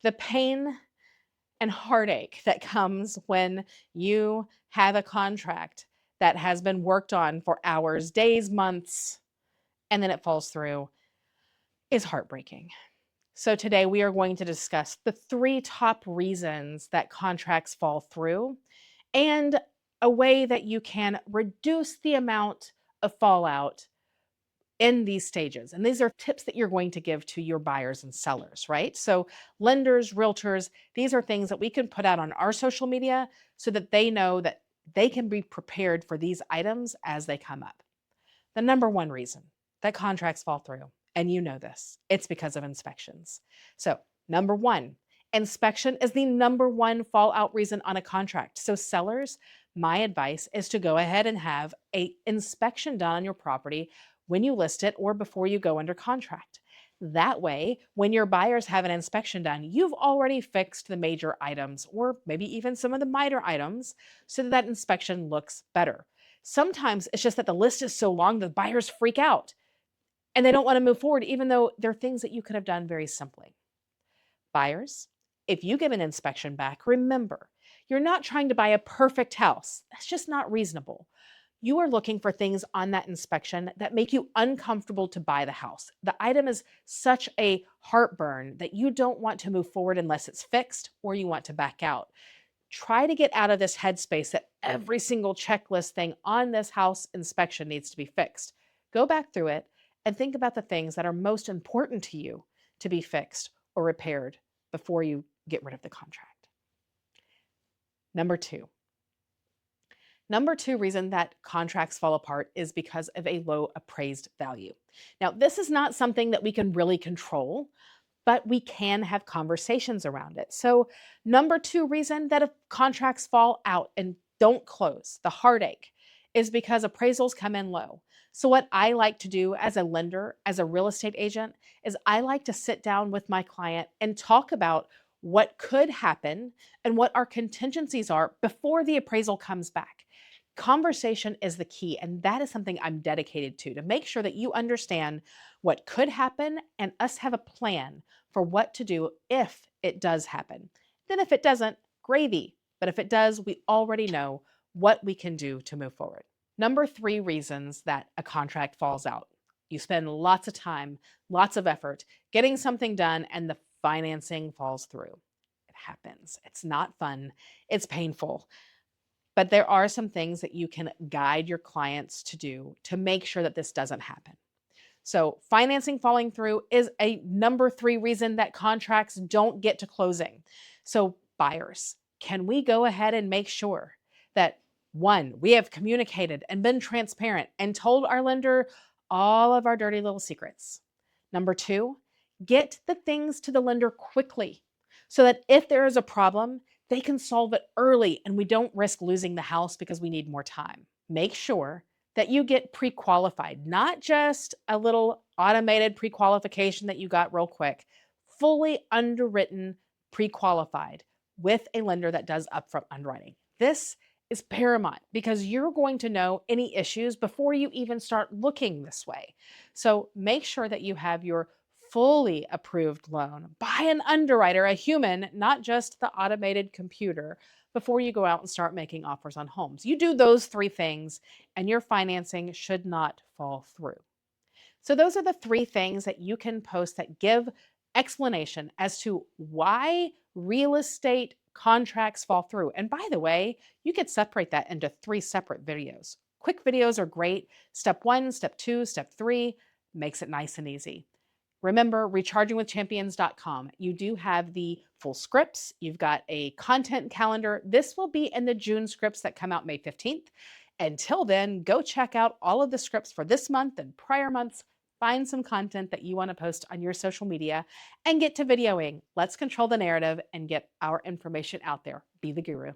The pain and heartache that comes when you have a contract that has been worked on for hours, days, months, and then it falls through is heartbreaking. So, today we are going to discuss the three top reasons that contracts fall through and a way that you can reduce the amount of fallout in these stages. And these are tips that you're going to give to your buyers and sellers, right? So, lenders, realtors, these are things that we can put out on our social media so that they know that they can be prepared for these items as they come up. The number one reason that contracts fall through, and you know this, it's because of inspections. So, number one, inspection is the number one fallout reason on a contract. So, sellers, my advice is to go ahead and have a inspection done on your property when you list it or before you go under contract. That way, when your buyers have an inspection done, you've already fixed the major items or maybe even some of the minor items so that inspection looks better. Sometimes it's just that the list is so long that buyers freak out and they don't want to move forward, even though they're things that you could have done very simply. Buyers, if you give an inspection back, remember, you're not trying to buy a perfect house. That's just not reasonable. You are looking for things on that inspection that make you uncomfortable to buy the house. The item is such a heartburn that you don't want to move forward unless it's fixed or you want to back out. Try to get out of this headspace that every single checklist thing on this house inspection needs to be fixed. Go back through it and think about the things that are most important to you to be fixed or repaired before you get rid of the contract. Number two. Number two reason that contracts fall apart is because of a low appraised value. Now, this is not something that we can really control, but we can have conversations around it. So, number two reason that if contracts fall out and don't close, the heartache, is because appraisals come in low. So, what I like to do as a lender, as a real estate agent, is I like to sit down with my client and talk about what could happen and what our contingencies are before the appraisal comes back. Conversation is the key, and that is something I'm dedicated to make sure that you understand what could happen and us have a plan for what to do if it does happen. Then, if it doesn't, gravy. But if it does, we already know what we can do to move forward. Number three reasons that a contract falls out. You spend lots of time, lots of effort getting something done, and the financing falls through. It happens. It's not fun, it's painful. But there are some things that you can guide your clients to do to make sure that this doesn't happen. So, financing falling through is a number three reason that contracts don't get to closing. So, buyers, can we go ahead and make sure that one, we have communicated and been transparent and told our lender all of our dirty little secrets? Number two, get the things to the lender quickly so that if there is a problem, they can solve it early and we don't risk losing the house because we need more time. Make sure that you get pre-qualified, not just a little automated pre-qualification that you got real quick, fully underwritten, pre-qualified with a lender that does upfront underwriting. This is paramount because you're going to know any issues before you even start looking this way. So make sure that you have your fully approved loan by an underwriter, a human, not just the automated computer, before you go out and start making offers on homes. You do those three things, and your financing should not fall through. So, those are the three things that you can post that give explanation as to why real estate contracts fall through. And by the way, you could separate that into three separate videos. Quick videos are great. Step one, step two, step three makes it nice and easy. Remember, rechargingwithchampions.com. You do have the full scripts. You've got a content calendar. This will be in the June scripts that come out May 15th. Until then, go check out all of the scripts for this month and prior months. Find some content that you want to post on your social media and get to videoing. Let's control the narrative and get our information out there. Be the guru.